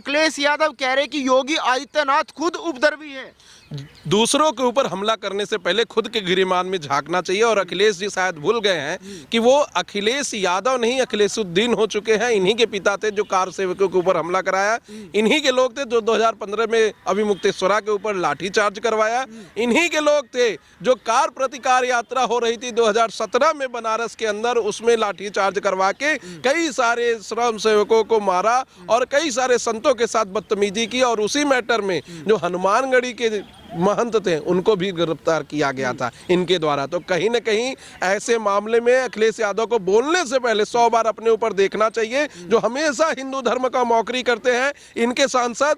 अखिलेश यादव कह रहे कि योगी आदित्यनाथ खुद उपद्रवी है। दूसरों के ऊपर हमला करने से पहले खुद के गिरेबान में झांकना चाहिए। और अखिलेश जी शायद भूल गए हैं कि वो अखिलेश यादव नहीं, अखिलेशुद्दीन हो चुके हैं। इन्हीं के पिता थे जो कार सेवकों के ऊपर हमला कराया, इन्हीं के लोग थे जो 2015 में अभिमुक्तेश्वरा के ऊपर लाठीचार्ज करवाया, इन्हीं के लोग थे जो कार प्रतिकार यात्रा हो रही थी 2017 में बनारस के अंदर, उसमें लाठीचार्ज करवा के कई सारे श्रम सेवकों को मारा और कई सारे संतों के साथ बदतमीजी की। और उसी मैटर में जो हनुमानगढ़ी के महंत थे उनको भी गिरफ्तार किया गया था इनके द्वारा। तो कहीं न कहीं ऐसे मामले में अखिलेश यादव को बोलने से पहले 100 बार अपने ऊपर देखना चाहिए। जो हमेशा हिंदू धर्म का मौकरी करते हैं, इनके सांसद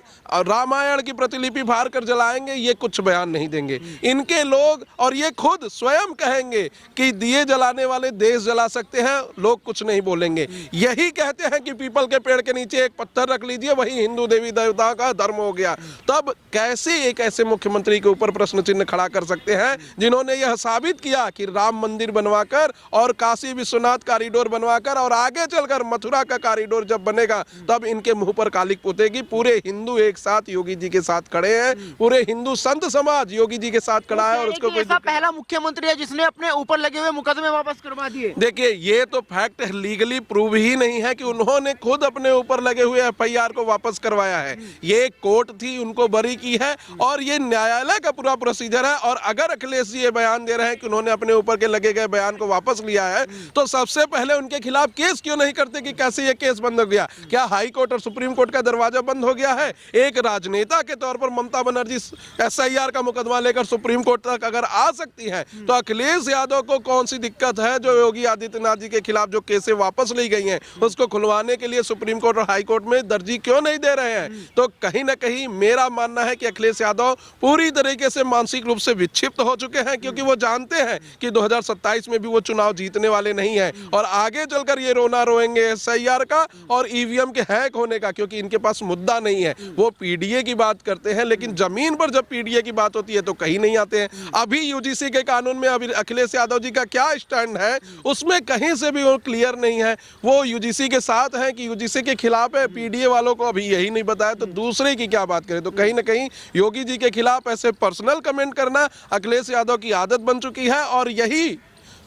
रामायण की प्रतिलिपि फाड़ कर जलाएंगे, ये कुछ बयान नहीं देंगे। इनके लोग और ये खुद स्वयं कहेंगे कि दिए जलाने वाले देश जला सकते हैं, लोग कुछ नहीं बोलेंगे। यही कहते हैं कि पीपल के पेड़ के नीचे एक पत्थर रख लीजिए, वही हिंदू देवी देवताओं का धर्म हो गया। तब कैसे एक ऐसे मुख्यमंत्री के ऊपर प्रश्न चिन्ह खड़ा कर सकते हैं जिन्होंने यह साबित किया कि राम मंदिर बनवाकर और काशी विश्वनाथ कॉरिडोर बनवाकर और आगे चलकर मथुरा का कॉरिडोर जब बनेगा तब इनके मुंह पर कालिक पोतेगी। पूरे हिंदू एक साथ योगी जी के साथ खड़े हैं, पूरे हिंदू संत समाज योगी जी के साथ खड़ा है और उसको कोई ऐसा पहला मुख्यमंत्री है जिसने अपने ऊपर लगे हुए मुकदमे वापस करवा दिए। देखिए, ये तो फैक्ट लीगली प्रूव ही नहीं है कि उन्होंने खुद अपने ऊपर लगे हुए FIR को वापस करवाया है। ये कोर्ट थी, उनको बरी की है और ये न्यायालय का पूरा प्रोसीजर है। और अगर अखिलेश जी ये बयान दे रहे हैं कि उन्होंने अपने ऊपर के लगे गए बयान को वापस लिया है, तो सबसे पहले उनके खिलाफ केस क्यों नहीं करते कि कैसे ये केस बंद हो गया? क्या हाई कोर्ट और सुप्रीम कोर्ट का दरवाजा बंद हो गया है? एक राजनेता के तौर पर ममता बनर्जी SIR का मुकदमा लेकर सुप्रीम कोर्ट तक अगर आ सकती है, तो अखिलेश यादव को कौन सी दिक्कत है जो योगी आदित्यनाथ जी के खिलाफ जो केसें वापस ली गई हैं उसको खुलवाने के लिए सुप्रीम कोर्ट और हाई कोर्ट में दर्जी क्यों नहीं दे रहे हैं? तो कहीं ना कहीं मेरा मानना है कि अखिलेश यादव पूरी तरीके से मानसिक रूप से विक्षिप्त हो चुके हैं, क्योंकि वो जानते हैं कि 2027 में भी वो चुनाव जीतने वाले नहीं हैं और आगे चलकर ये रोना रोएंगे SIR का और EVM के हैक होने का, क्योंकि इनके पास मुद्दा नहीं है। वो PDA की बात करते हैं, लेकिन जमीन पर जब PDA की बात होती है तो कहीं नहीं आते हैं। अभी UGC के कानून में अभी अखिलेश यादव जी का क्या स्टैंड है उसमें कहीं से भी वो क्लियर नहीं है। वो UGC के साथ है कि UGC के खिलाफ है, PDA वालों को अभी यही नहीं बताया, तो दूसरे की क्या बात करें? तो कहीं ना कहीं योगी जी के खिलाफ ऐसे पर्सनल कमेंट करना अखिलेश यादव की आदत बन चुकी है। और यही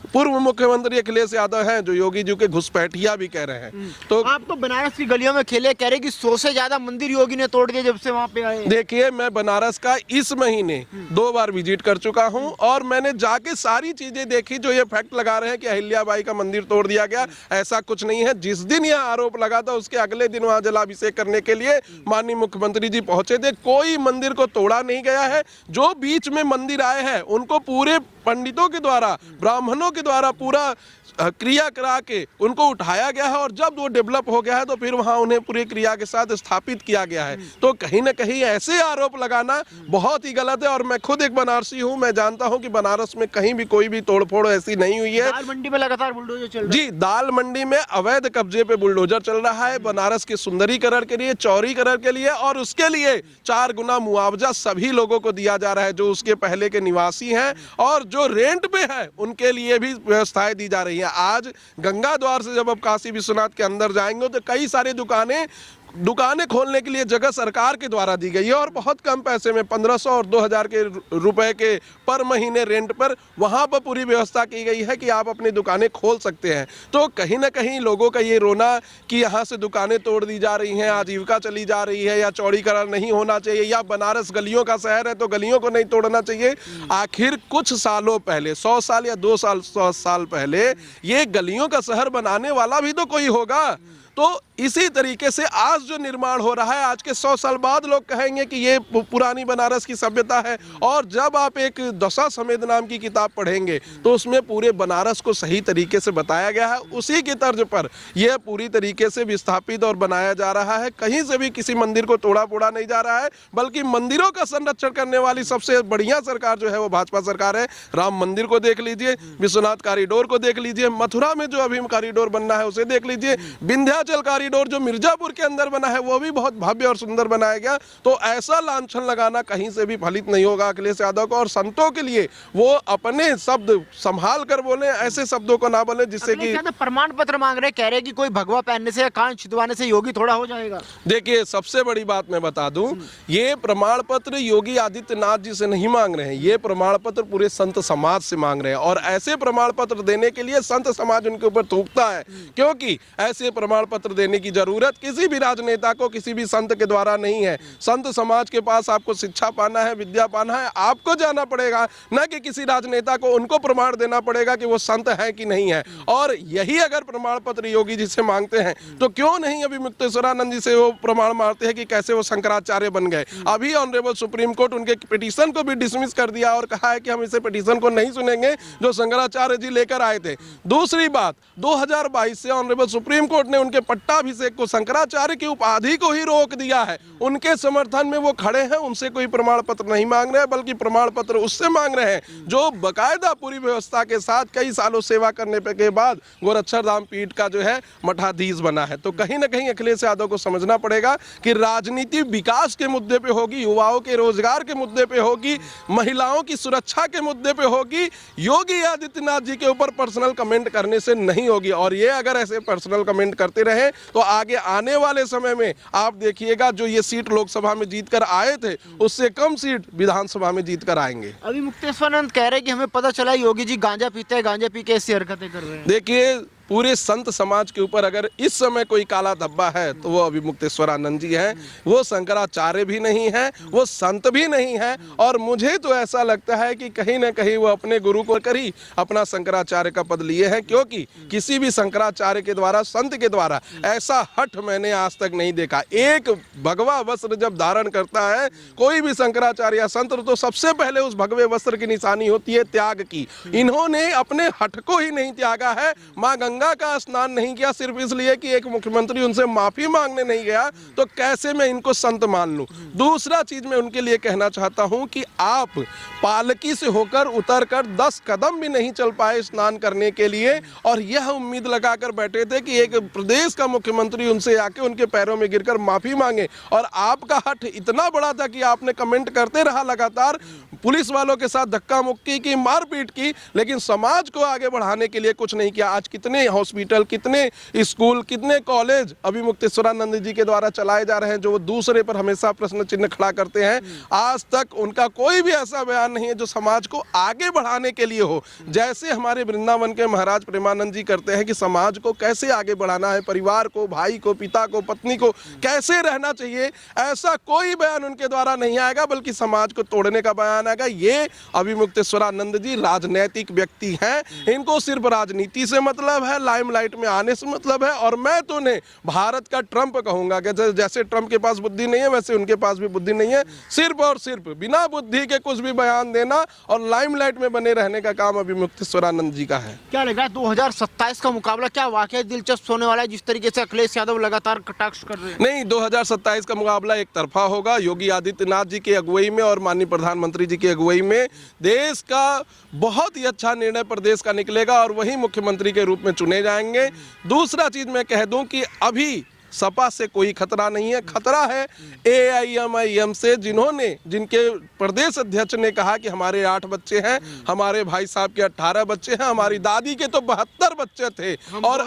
पूर्व मुख्यमंत्री अखिलेश यादव हैं जो योगी जी के घुसपैठिया भी कह रहे हैं। तो आप तो बनारस की गलियों में खेले, कह रहे कि 100 से ज्यादा मंदिर योगी ने तोड़ दिए जब से वहां पे आए। देखिए, मैं बनारस का इस महीने 2 बार विजिट कर चुका हूं और मैंने जाके सारी चीजें देखी। जो ये फैक्ट लगा रहे हैं कि अहिल्याबाई का मंदिर तोड़ दिया गया, ऐसा कुछ नहीं है। जिस दिन यह आरोप लगा था उसके अगले दिन वहां जलाभिषेक करने के लिए माननीय मुख्यमंत्री जी पहुंचे थे। कोई मंदिर को तोड़ा नहीं गया है। जो बीच में मंदिर आए हैं उनको पूरे पंडितों के द्वारा, ब्राह्मणों के द्वारा पूरा क्रिया करा के उनको उठाया गया है और जब वो डेवलप हो गया है तो फिर वहां उन्हें पूरी क्रिया के साथ स्थापित किया गया है। तो कहीं ना कहीं ऐसे आरोप लगाना बहुत ही गलत है। और मैं खुद एक बनारसी हूं, मैं जानता हूं कि बनारस में कहीं भी कोई भी तोड़फोड़ ऐसी नहीं हुई है। दाल मंडी में लगातार बुलडोजर चल रहा है। जी, दाल मंडी में अवैध कब्जे पे बुलडोजर चल रहा है। बनारस के सुंदरीकरण के लिए, चौड़ीकरण के लिए और उसके लिए 4 गुना मुआवजा सभी लोगों को दिया जा रहा है जो उसके पहले के निवासी हैं और जो रेंट पे है उनके लिए भी व्यवस्थाएं दी जा रही है। आज गंगा द्वार से जब आप काशी विश्वनाथ के अंदर जाएंगे तो कई सारी दुकानें खोलने के लिए जगह सरकार के द्वारा दी गई है और बहुत कम पैसे में 1500 और 2000 के रुपए के पर महीने रेंट पर वहां पर पूरी व्यवस्था की गई है कि आप अपनी दुकानें खोल सकते हैं। तो कहीं ना कहीं लोगों का ये रोना कि यहाँ से दुकानें तोड़ दी जा रही हैं, आजीविका चली जा रही है या चौड़ीकरण नहीं होना चाहिए या बनारस गलियों का शहर है तो गलियों को नहीं तोड़ना चाहिए। आखिर कुछ सालों पहले, 100 साल या 100 साल पहले ये गलियों का शहर बनाने वाला भी तो कोई होगा। तो इसी तरीके से आज जो निर्माण हो रहा है, आज के 100 साल बाद लोग कहेंगे कि ये पुरानी बनारस की सभ्यता है। और जब आप एक दशा समेत नाम की किताब पढ़ेंगे तो उसमें पूरे बनारस को सही तरीके से बताया गया है। उसी की तर्ज पर यह पूरी तरीके से विस्थापित और बनाया जा रहा है। कहीं से भी किसी मंदिर को तोड़ा फोड़ा नहीं जा रहा है, बल्कि मंदिरों का संरक्षण करने वाली सबसे बढ़िया सरकार जो है वो भाजपा सरकार है। राम मंदिर को देख लीजिए, विश्वनाथ कॉरिडोर को देख लीजिए, मथुरा में जो अभी कॉरिडोर बनना है उसे देख लीजिए, विंध्याचल कॉरिडोर जो मिर्जापुर के अंदर बना है वो भी बहुत भव्य और सुंदर बनाया गया। तो ऐसा लांछन लगाना कहीं से भी फलित नहीं होगा अखिलेश यादव को। और संतों के लिए वो अपने शब्द संभाल कर बोले, ऐसे शब्दों को ना बोले जिससे कि प्रमाण पत्र मांग रहे, कह रहे कि कोई भगवा पहनने से या कान छिदवाने से योगी थोड़ा हो जाएगा। देखिए, सबसे बड़ी बात मैं बता दूं, ये प्रमाण पत्र योगी आदित्यनाथ जी से नहीं मांग रहे हैं, ये प्रमाण पत्र पूरे संत समाज से मांग रहे हैं। और ऐसे प्रमाण पत्र देने के लिए संत समाज उनके ऊपर थूकता है, क्योंकि ऐसे प्रमाण पत्र देने की जरूरत किसी भी राजनेता को, किसी भी संत के द्वारा नहीं है। संत समाज के पास आपको शिक्षा पाना है, विद्या पाना है, आपको जाना पड़ेगा, न कि किसी राजनेता को उनको प्रमाण देना पड़ेगा कि वो संत है कि नहीं है। और यही अगर प्रमाण पत्र योगी जी से मांगते हैं तो क्यों नहीं अभी मुक्तेश्वरानंद जी से वो प्रमाण मांगते हैं कि कैसे वो शंकराचार्य बन गए। अभी ऑनरेबल सुप्रीम कोर्ट उनके पिटीशन को भी डिसमिस कर दिया और कहा है कि हम इसे पिटीशन को नहीं सुनेंगे जो शंकराचार्य जी लेकर आए थे। दूसरी बात, 2022 से ऑनरेबल सुप्रीम कोर्ट ने उनके पट्टाभिषेक को, शंकराचार्य की उपाधि को ही रोक दिया है। उनके समर्थन में वो खड़े हैं, उनसे कोई प्रमाण पत्र नहीं मांग रहे, बल्कि प्रमाण पत्र उससे मांग रहे हैं जो बकायदा पूरी व्यवस्था के साथ कई सालों सेवा करने के बाद गोरक्षरधाम पीठ का जो है मठाधीश बना है। तो कहीं ना कहीं अखिलेश यादव को समझना पड़ेगा कि राजनीति विकास के मुद्दे पे होगी, युवाओं के रोजगार के मुद्दे पे होगी, महिलाओं की सुरक्षा के मुद्दे पे होगी। योगी आदित्यनाथ जी के ऊपर पर्सनल कमेंट करने से नहीं होगी। और ये अगर ऐसे पर्सनल कमेंट करते रहे तो आगे आने वाले समय में आप देखिएगा, जो ये सीट लोकसभा में जीत कर आए थे उससे कम सीट विधानसभा में जीत कर आएंगे। अभी मुक्तेश्वरानंद कह रहे कि हमें पता चला योगी जी गांजा पीते हैं, गांजा पी के ऐसी हरकतें कर रहे हैं। देखिए, पूरे संत समाज के ऊपर अगर इस समय कोई काला धब्बा है तो वो अभी मुक्तेश्वरानंद जी हैं। वो शंकराचार्य भी नहीं है, वो संत भी नहीं है। और मुझे तो ऐसा लगता है कि कहीं ना कहीं वो अपने गुरु को कर ही अपना शंकराचार्य का पद लिए हैं, क्योंकि किसी भी शंकराचार्य के द्वारा, संत के द्वारा ऐसा हठ मैंने आज तक नहीं देखा। एक भगवा वस्त्र जब धारण करता है कोई भी शंकराचार्य या संत, तो सबसे पहले उस भगवे वस्त्र की निशानी होती है त्याग की। इन्होंने अपने हठ को ही नहीं त्यागा है, माँ गंगा का स्नान नहीं किया सिर्फ इसलिए कि एक मुख्यमंत्री उनसे माफी मांगने नहीं गया, तो कैसे मैं इनको संत मान लूं। दूसरा चीज मैं उनके लिए कहना चाहता हूं कि आप पालकी से होकर उतरकर 10 कदम भी नहीं चल पाए स्नान करने के लिए, और यह उम्मीद लगाकर बैठे थे कि एक प्रदेश का मुख्यमंत्री उनसे आके उनके पैरों में गिरकर माफी मांगे। और आपका हठ इतना बड़ा था कि आपने कमेंट करते रहा लगातार, पुलिस वालों के साथ धक्का मुक्की की, मारपीट की, लेकिन समाज को आगे बढ़ाने के लिए कुछ नहीं किया। आज कितने हॉस्पिटल, कितने स्कूल, कितने कॉलेज अभी मुक्तेश्वरानंद जी के द्वारा चलाए जा रहे हैं, जो वो दूसरे पर हमेशा प्रश्न चिन्ह खड़ा करते हैं। आज तक उनका कोई भी ऐसा बयान नहीं है जो समाज को आगे बढ़ाने के लिए हो। जैसे हमारे वृंदावन के महाराज प्रेमानंद जी करते हैं कि समाज को कैसे आगे बढ़ाना है, परिवार को, भाई को, पिता को, पत्नी को कैसे रहना चाहिए, ऐसा कोई बयान उनके द्वारा नहीं आएगा, बल्कि समाज को तोड़ने का बयान आएगा। ये अभी मुक्तेश्वरानंद जी राजनैतिक व्यक्ति हैं, इनको सिर्फ राजनीति से मतलब है, लाइमलाइट में आने से मतलब है। और मैं तो उन्हें भारत का ट्रंप कहूंगा कि जैसे ट्रंप के पास बुद्धि नहीं है वैसे उनके पास भी बुद्धि नहीं है। सिर्फ और सिर्फ बिना बुद्धि के कुछ भी बयान देना और लाइमलाइट में बने रहने का काम अभी मुक्तेश्वरानंद जी का है। क्या लग रहा है 2027 का मुकाबला क्या वाकई दिलचस्प होने वाला है, जिस तरीके से अखिलेश यादव लगातार कटाक्ष कर रहे हैं? नहीं, 2027 का मुकाबला एक तरफा होगा। योगी आदित्यनाथ जी की अगुवाई में और माननीय प्रधानमंत्री जी की अगुवाई में देश का बहुत ही अच्छा निर्णय प्रदेश का निकलेगा और वही मुख्यमंत्री के रूप में चुने जाएंगे। दूसरा चीज मैं कह दूं कि अभी सपा से कोई खतरा नहीं है, खतरा है AIMIM से, जिनके प्रदेश अध्यक्ष ने कहा कि हमारे 8 बच्चे हैं, हमारे भाई साहब के 18 बच्चे हैं, हमारी दादी के तो 72 बच्चे थे, और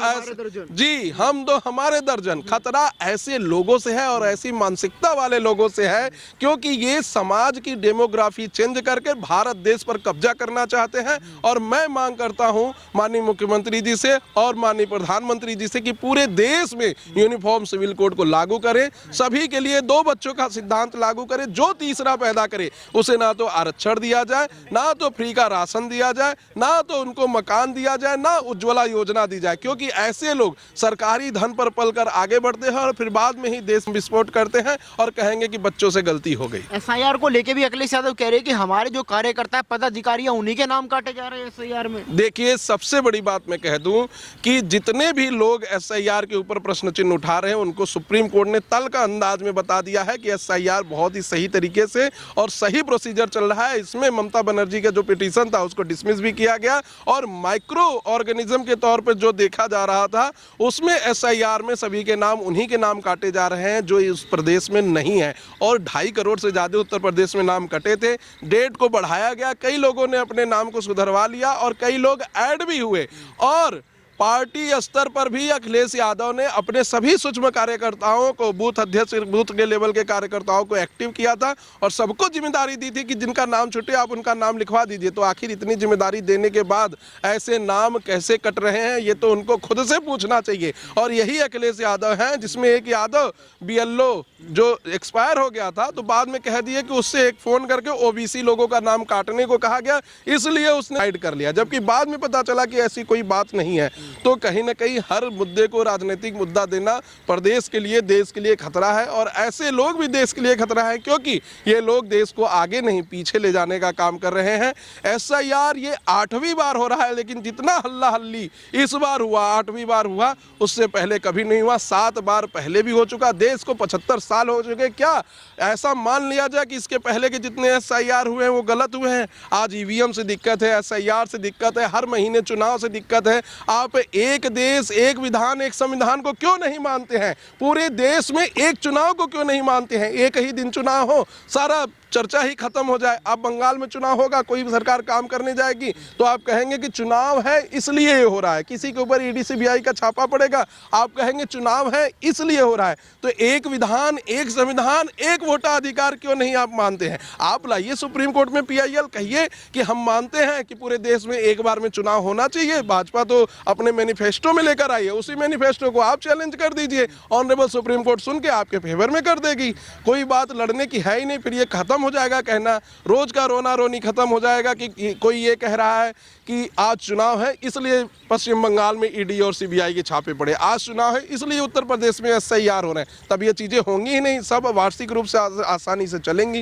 जी हम दो हमारे दर्जन। खतरा ऐसे लोगों से है और ऐसी मानसिकता वाले लोगों से है, क्योंकि ये समाज की डेमोग्राफी चेंज करके भारत देश पर कब्जा करना चाहते हैं। और मैं मांग करता हूं माननीय मुख्यमंत्री जी से और माननीय प्रधानमंत्री जी से कि पूरे देश में यूनिफॉर्म सिविल कोड को लागू करें, सभी के लिए 2 बच्चों का सिद्धांत लागू करें। जो तीसरा पैदा करे उसे ना तो आरक्षण दिया जाए, ना तो फ्री का राशन दिया जाए, ना तो उनको मकान दिया जाए, ना उज्ज्वला योजना दी जाए, क्योंकि ऐसे लोग सरकारी धन पर पलकर आगे बढ़ते हैं और फिर बाद में ही देश विस्फोट करते हैं और कहेंगे कि बच्चों से गलती हो गई। SIR को लेके भी अखिलेश यादव कह रहे हैं कि हमारे जो कार्यकर्ता है, पदाधिकारी हैं, उन्हीं के नाम काटे जा रहे हैं SIR में। देखिए, सबसे बड़ी बात मैं कह दूं कि जितने भी लोग SIR के ऊपर प्रश्न चिन्ह उठा रहे हैं उनको सुप्रीम कोर्ट ने तल का अंदाज में बता दिया है कि SIR बहुत ही सही तरीके से और सही प्रोसीजर चल रहा है। इसमें ममता बनर्जी का जो पिटीशन था उसको डिसमिस भी किया गया और माइक्रो ऑर्गेनिज्म के तौर पर जो देखा जा रहा था उसमें SIR में सभी के नाम उन्हीं के नाम काटे जा रहे हैं जो इस प्रदेश में नहीं है। और 2.5 करोड़ से ज़्यादा उत्तर प्रदेश में नाम कटे थे। डेट को बढ़ाया गया, कई लोगों ने अपने नाम को सुधरवा लिया और कई लोग ऐड भी हुए। और पार्टी स्तर पर भी अखिलेश यादव ने अपने सभी सूक्ष्म कार्यकर्ताओं को, बूथ अध्यक्ष, बूथ के लेवल के कार्यकर्ताओं को एक्टिव किया था और सबको जिम्मेदारी दी थी कि जिनका नाम छूटे आप उनका नाम लिखवा दीजिए। तो आखिर इतनी जिम्मेदारी देने के बाद ऐसे नाम कैसे कट रहे हैं ये तो उनको खुद से पूछना चाहिए। और यही अखिलेश यादव हैं जिसमें एक यादव BLO जो एक्सपायर हो गया था तो बाद में कह दिए कि उससे एक फ़ोन करके OBC लोगों का नाम काटने को कहा गया, इसलिए उसने हाइड कर लिया, जबकि बाद में पता चला कि ऐसी कोई बात नहीं है। तो कहीं ना कहीं हर मुद्दे को राजनीतिक मुद्दा देना प्रदेश के लिए, देश के लिए खतरा है। और ऐसे लोग भी देश के लिए खतरा है क्योंकि ये लोग देश को आगे नहीं पीछे ले जाने का काम कर रहे हैं। SIR ये 8वीं बार हो रहा है, लेकिन जितना हल्ला हल्ली इस बार हुआ, 8वीं बार हुआ, उससे पहले कभी नहीं हुआ। 7 बार पहले भी हो चुका। देश को 75 साल हो चुके। क्या ऐसा मान लिया जाए कि इसके पहले के जितने SIR हुए हैं वो गलत हुए हैं? आज EVM से दिक्कत है, SIR से दिक्कत है, हर महीने चुनाव से दिक्कत है। आप एक देश, एक विधान, एक संविधान को क्यों नहीं मानते हैं? पूरे देश में एक चुनाव को क्यों नहीं मानते हैं? एक ही दिन चुनाव हो, सारा चर्चा ही खत्म हो जाए। अब बंगाल में चुनाव होगा, कोई भी सरकार काम करने जाएगी तो आप कहेंगे कि चुनाव है इसलिए ये हो रहा है। किसी के ऊपर ED CBI का छापा पड़ेगा, आप कहेंगे चुनाव है इसलिए हो रहा है। तो एक विधान, एक संविधान, एक वोटाधिकार क्यों नहीं आप मानते हैं? आप लाइए सुप्रीम कोर्ट में PIL, कहिए कि हम मानते हैं कि पूरे देश में एक बार में चुनाव होना चाहिए। भाजपा तो अपने मैनिफेस्टो में लेकर आई है, उसी मैनिफेस्टो को आप चैलेंज कर दीजिए। ऑनरेबल सुप्रीम कोर्ट सुन के आपके फेवर में कर देगी। कोई बात लड़ने की है ही नहीं। फिर ये खत्म हो जाएगा कहना, रोज का रोना रोनी खत्म हो जाएगा कि कोई ये कह रहा है कि आज चुनाव है इसलिए पश्चिम बंगाल में ED और CBI के छापे पड़े, आज चुनाव है इसलिए उत्तर प्रदेश में SIR हो रहे हैं। तब ये चीजें होंगी ही नहीं, सब वार्षिक रूप से आसानी से चलेंगी।